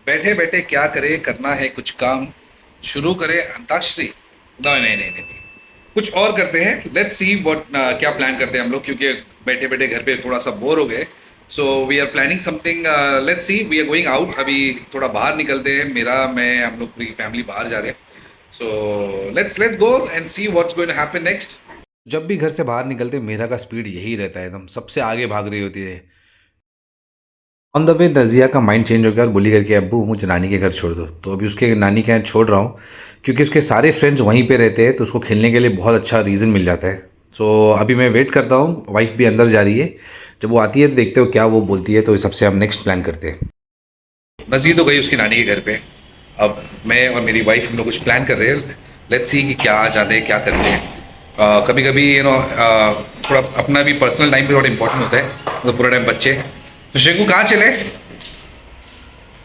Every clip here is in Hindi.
बैठे बैठे क्या करे, करना है कुछ काम। शुरू करें अंताक्षरी? नहीं नहीं नहीं नहीं नहीं। कुछ और करते हैं। लेट्स सी व्हाट, क्या प्लान करते हैं हम लोग, क्योंकि बैठे बैठे घर पे थोड़ा सा बोर हो गए। So we are planning something. Let's see, we are going out. अभी थोड़ा बाहर निकलते हैं, हम लोग पूरी फैमिली बाहर जा रहे हैं। So let's let's go and see what's going to happen next. जब भी घर से बाहर निकलते मेरा का स्पीड यही रहता है, एकदम सबसे आगे भाग रही होती है। ऑन द वे नज़िया का माइंड चेंज हो गया और बोली करके अब्बू मुझे नानी के घर छोड़ दो। तो अभी उसके नानी के यहाँ छोड़ रहा हूँ, क्योंकि उसके सारे फ्रेंड्स वहीं पे रहते हैं, तो उसको खेलने के लिए बहुत अच्छा रीज़न मिल जाता है। तो अभी मैं वेट करता हूँ, वाइफ भी अंदर जा रही है। जब वो आती है तो देखते हो क्या वो बोलती है, तो इस सबसे हम नेक्स्ट प्लान करते हैं। नज़ी तो गई उसकी नानी के घर पे। अब मैं और मेरी वाइफ हम लोग कुछ प्लान कर रहे हैं। लेट्स सी कि क्या जाते हैं क्या करते हैं। कभी कभी थोड़ा अपना भी पर्सनल टाइम भी थोड़ा इंपॉर्टेंट होता है, तो पूरा टाइम बच्चे। तो शेखू कहाँ चले?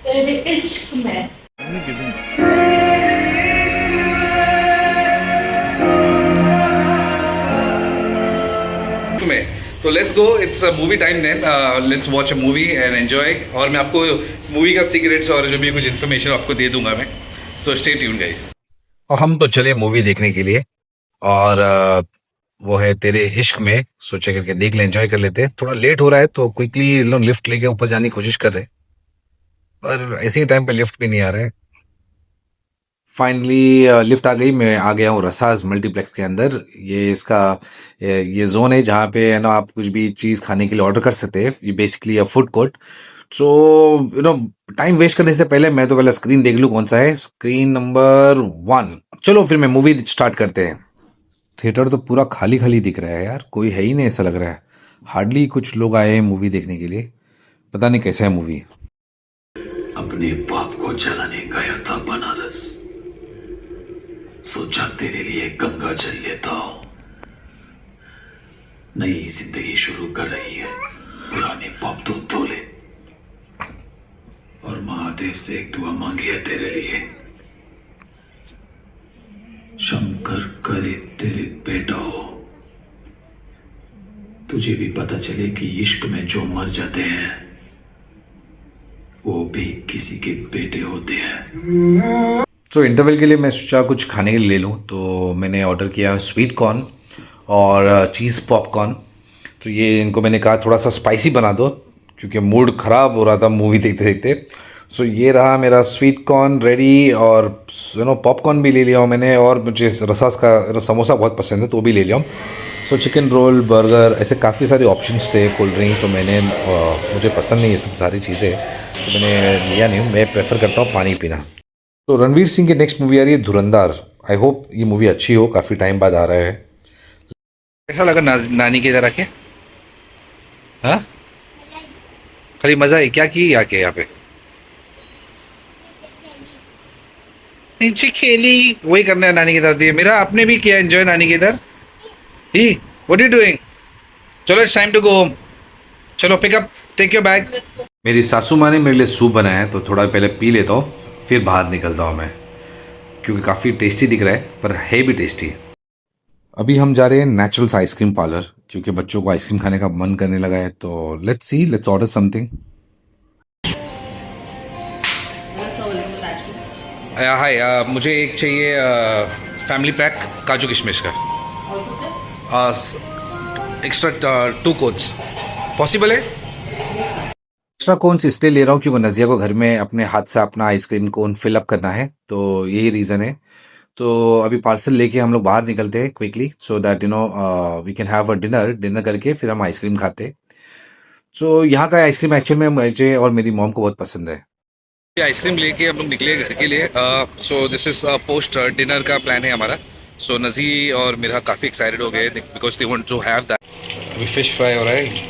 तेरे इश्क में। तुम्हें तो let's go, it's movie time then. Let's watch a movie and enjoy. और मैं आपको मूवी का सीक्रेट्स और जो भी कुछ इन्फॉर्मेशन आपको दे दूंगा मैं। So stay tune guys. और हम तो चले मूवी देखने के लिए। और वो है तेरे इश्क में, सोचे करके देख ले, एंजॉय कर लेते हैं। थोड़ा लेट हो रहा है तो क्विकली लिफ्ट लेके ऊपर जाने की कोशिश कर रहे हैं, पर ऐसे ही टाइम पे लिफ्ट भी नहीं आ रहा है। फाइनली लिफ्ट आ गई। मैं आ गया हूँ रसाज मल्टीप्लेक्स के अंदर। ये इसका ये जोन है जहाँ पे है ना आप कुछ भी चीज़ खाने के लिए ऑर्डर कर सकते हैं। ये basically a food court. So time waste करने से पहले मैं तो पहले स्क्रीन देख लूँ कौन सा है। Screen number 1। चलो फिर मैं मूवी स्टार्ट करते हैं। थिएटर तो पूरा खाली खाली दिख रहा है यार, कोई है ही नहीं ऐसा लग रहा है। हार्डली कुछ लोग आए हैं मूवी देखने के लिए। पता नहीं कैसा है मूवी। अपने बाप को जलाने गया था बनारस। सोचा तेरे लिए गंगा जल लेता हूं। नई जिंदगी शुरू कर रही है, पुराने पाप तो धो ले। और महादेव से एक दुआ मांगी है तेरे लिए। शंकर करे तेरे बेटा हो, तुझे भी पता चले कि इश्क में जो मर जाते हैं वो भी किसी के बेटे होते हैं। सो इंटरवल के लिए मैं सोचा कुछ खाने के लिए ले लूँ, तो मैंने ऑर्डर किया स्वीट कॉर्न और चीज़ पॉपकॉर्न। तो ये इनको मैंने कहा थोड़ा सा स्पाइसी बना दो, क्योंकि मूड ख़राब हो रहा था मूवी देखते देखते। सो ये रहा मेरा स्वीट कॉर्न रेडी। और पॉपकॉर्न भी ले लिया हूँ मैंने, और मुझे रसास का समोसा बहुत पसंद है तो वो भी ले लिया हूँ। सो चिकन रोल, बर्गर, ऐसे काफ़ी सारे ऑप्शंस थे। कोल्ड ड्रिंक तो मुझे पसंद नहीं ये सब सारी चीज़ें, तो मैंने लिया नहीं हूँ। मैं प्रेफर करता हूँ पानी पीना। तो रणवीर सिंह की नेक्स्ट मूवी आ रही है धुरंधर। आई होप ये मूवी अच्छी हो, काफ़ी टाइम बाद आ रहा है। कैसा लगा नानी के इधर आके? हाँ, खाली मजा है क्या की आके यहाँ पे? नीचे खेली, वही करना है नानी के साथ। ये मेरा आपने भी किया एंजॉय नानी के इधर ही। What you doing? चलो it's time to go home. चलो पिकअप, टेक योर बैग। मेरी सासू माँ ने मेरे लिए सूप बनाया है, तो थोड़ा पहले पी लेता हूँ, फिर बाहर निकलता हूँ मैं, क्योंकि काफ़ी टेस्टी दिख रहा है, पर है भी टेस्टी। अभी हम जा रहे हैं नेचुरल्स आइसक्रीम पार्लर, क्योंकि बच्चों को आइसक्रीम खाने का मन करने लगा है। तो let's see, let's order something. Hi, मुझे एक चाहिए फैमिली पैक काजू किशमिश का। एक्स्ट्रा 2 कोन्स पॉसिबल है? एक्स्ट्रा कोन्स इसलिए ले रहा हूँ क्योंकि नज़िया को घर में अपने हाथ से अपना आइसक्रीम कोन फिल अप करना है, तो यही रीज़न है। तो अभी पार्सल लेके हम लोग बाहर निकलते हैं quickly, so that we can have a dinner. Dinner करके फिर हम आइसक्रीम खाते हैं। सो यहाँ का आइसक्रीम एक्चुअल में मुझे और मेरी मॉम को बहुत पसंद है। ये आइसक्रीम लेके हम लोग निकले घर के लिए। So this is post dinner का प्लान है हमारा। सो नज़ी और मेरा काफ़ी एक्साइटेड हो गए, because they want to have that. अभी फ़िश फ्राई हो रहा है,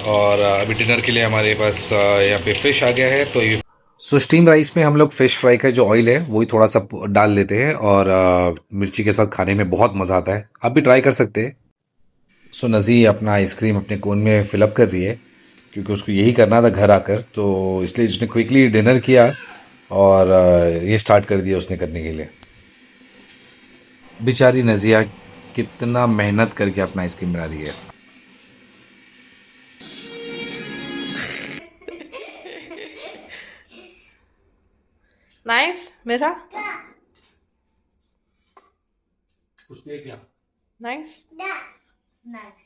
और अभी डिनर के लिए हमारे पास यहाँ पे फ़िश आ गया है। तो ये सो स्टीम राइस में हम लोग फ़िश फ्राई का जो ऑयल है वही थोड़ा सा डाल देते हैं, और मिर्ची के साथ खाने में बहुत मज़ा आता है। आप भी ट्राई कर सकते हैं। सो नज़ी अपना आइसक्रीम अपने कोन में फिलअप कर रही है, क्योंकि उसको यही करना था घर आकर, तो इसलिए उसने क्विकली डिनर किया और ये स्टार्ट कर दिया उसने करने के लिए। बेचारी नज़िया कितना मेहनत करके अपना आइसक्रीम बना रही है। नाइस मेरा उसने क्या नाइस Nice.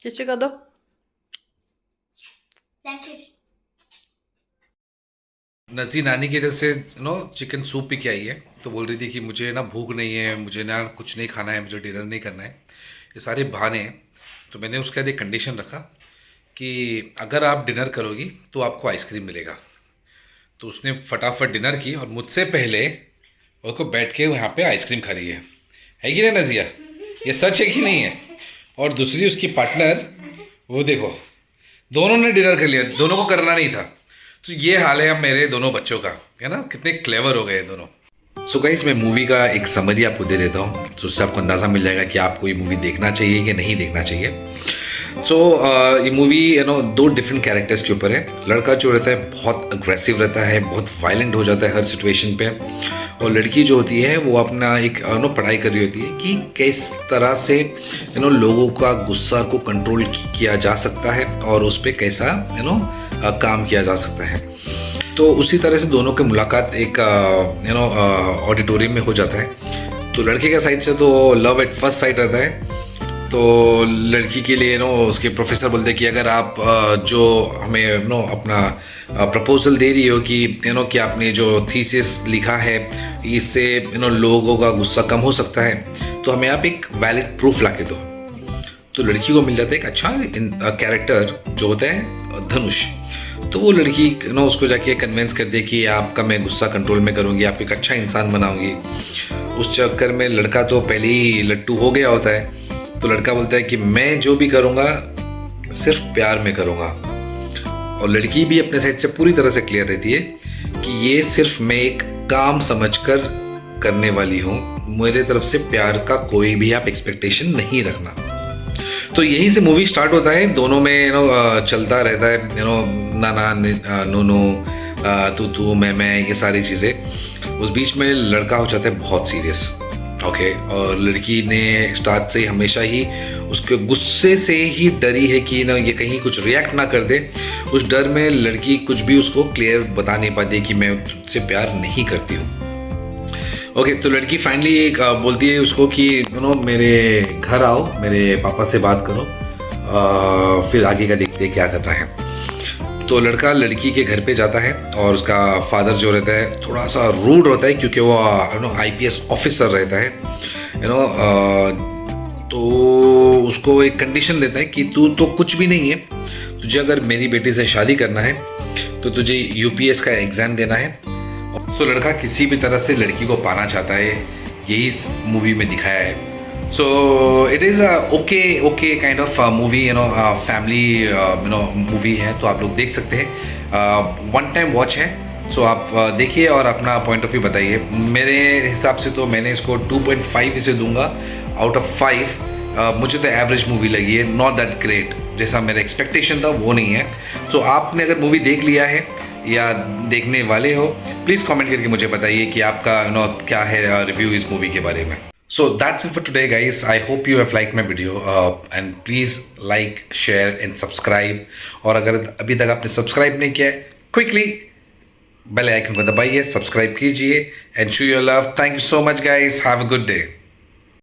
किसी का दो That's it. नजी नानी की तरफ से चिकन सूप पी के आई है, तो बोल रही थी कि मुझे ना भूख नहीं है, मुझे ना कुछ नहीं खाना है, मुझे डिनर नहीं करना है, ये सारे बहाने हैं। तो मैंने उसके बाद एक कंडीशन रखा कि अगर आप डिनर करोगी तो आपको आइसक्रीम मिलेगा। तो उसने फटाफट डिनर की और मुझसे पहले उसको बैठ के यहाँ पे आइसक्रीम खा रही है कि नहीं नजिया? ये सच है कि नहीं है? और दूसरी उसकी पार्टनर, वो देखो, दोनों ने डिनर कर लिया, दोनों को करना नहीं था। तो ये हाल है अब मेरे दोनों बच्चों का, है ना? कितने क्लेवर हो गए दोनों। सो गाइस, मैं मूवी का एक समरी आपको दे देता हूँ, तो उससे आपको अंदाज़ा मिल जाएगा कि आपको ये मूवी देखना चाहिए कि नहीं देखना चाहिए। सो ये मूवी दो डिफरेंट कैरेक्टर्स के ऊपर है। लड़का जो रहता है बहुत अग्रेसिव रहता है, बहुत वायलेंट हो जाता है हर सिचुएशन पे, और लड़की जो होती है वो अपना एक पढ़ाई कर रही होती है कि किस तरह से लोगों का गुस्सा को कंट्रोल किया जा सकता है और उस पर कैसा काम किया जा सकता है। तो उसी तरह से दोनों की मुलाकात एक ऑडिटोरियम में हो जाता है। तो लड़के के साइड से तो लव एट फर्स्ट साइट रहता है। तो लड़की के लिए उसके प्रोफेसर बोलते हैं कि अगर आप जो हमें अपना प्रपोजल दे रही हो कि कि आपने जो थीसिस लिखा है इससे लोगों का गुस्सा कम हो सकता है, तो हमें आप एक वैलिड प्रूफ ला के दो। तो लड़की को मिल जाता है एक अच्छा कैरेक्टर जो होता है धनुष। तो वो लड़की उसको जाके कन्विंस कर दे कि आपका मैं गुस्सा कंट्रोल में करूँगी, आप एक अच्छा इंसान बनाऊँगी। उस चक्कर में लड़का तो पहले ही लट्टू हो गया होता है। तो लड़का बोलता है कि मैं जो भी करूँगा सिर्फ प्यार में करूँगा, और लड़की भी अपने साइड से पूरी तरह से क्लियर रहती है कि ये सिर्फ मैं एक काम समझकर करने वाली हूँ, मेरे तरफ से प्यार का कोई भी आप एक्सपेक्टेशन नहीं रखना। तो यहीं से मूवी स्टार्ट होता है। दोनों में चलता रहता है नाना नोनो तू मैं ये सारी चीज़ें। उस बीच में लड़का हो जाता है बहुत सीरियस, ओके। और लड़की ने स्टार्ट से हमेशा ही उसके गुस्से से ही डरी है कि ये कहीं कुछ रिएक्ट ना कर दे। उस डर में लड़की कुछ भी उसको क्लियर बता नहीं पाती कि मैं तुझसे प्यार नहीं करती हूँ, ओके। तो लड़की फाइनली एक बोलती है उसको कि मेरे घर आओ, मेरे पापा से बात करो, फिर आगे का देखते हैं क्या करना है। तो लड़का लड़की के घर पे जाता है और उसका फादर जो रहता है थोड़ा सा रूड रहता है क्योंकि वो IPS ऑफिसर रहता है, तो उसको एक कंडीशन देता है कि तू तो कुछ भी नहीं है, तुझे अगर मेरी बेटी से शादी करना है तो तुझे UPS का एग्ज़ाम देना है। सो लड़का किसी भी तरह से लड़की को पाना चाहता है, यही इस मूवी में दिखाया है। So it is a okay kind of movie, family movie है, तो आप लोग देख सकते हैं, वन टाइम वॉच है। सो आप देखिए और अपना पॉइंट ऑफ व्यू बताइए। मेरे हिसाब से तो मैंने इसको 2.5 इसे दूंगा आउट ऑफ 5। मुझे तो एवरेज मूवी लगी है, नॉट दैट ग्रेट, जैसा मेरा एक्सपेक्टेशन था वो नहीं है। सो आपने अगर मूवी देख लिया है या देखने वाले हो, प्लीज़ कमेंट करके मुझे बताइए कि आपका क्या है रिव्यू इस मूवी के बारे में। So that's it for today, guys. I hope you have liked my video and please like, share and subscribe. और अगर अभी तक आपने सब्सक्राइब नहीं किया है, quickly बेल आइकन को दबाइए, सब्सक्राइब कीजिए and show your love. Thank you so much, guys. Have a good day.